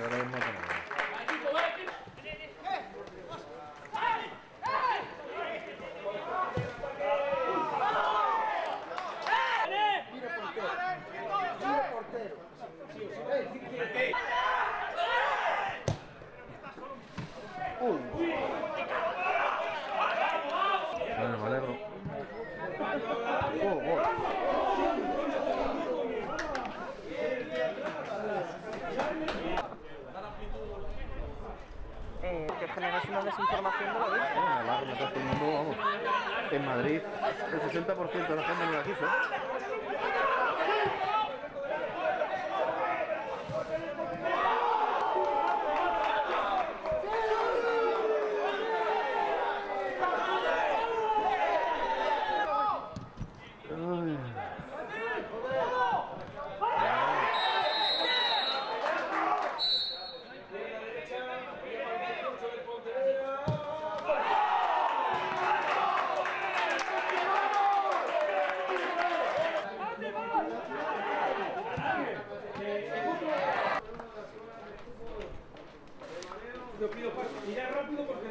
veremos más o menos. Bueno, me alegro. Que generas una desinformación de la vida. Bueno, la que todo el mundo, vamos. En Madrid, el 60% de la gente no la quiso. Yo pido paso, mira rápido porque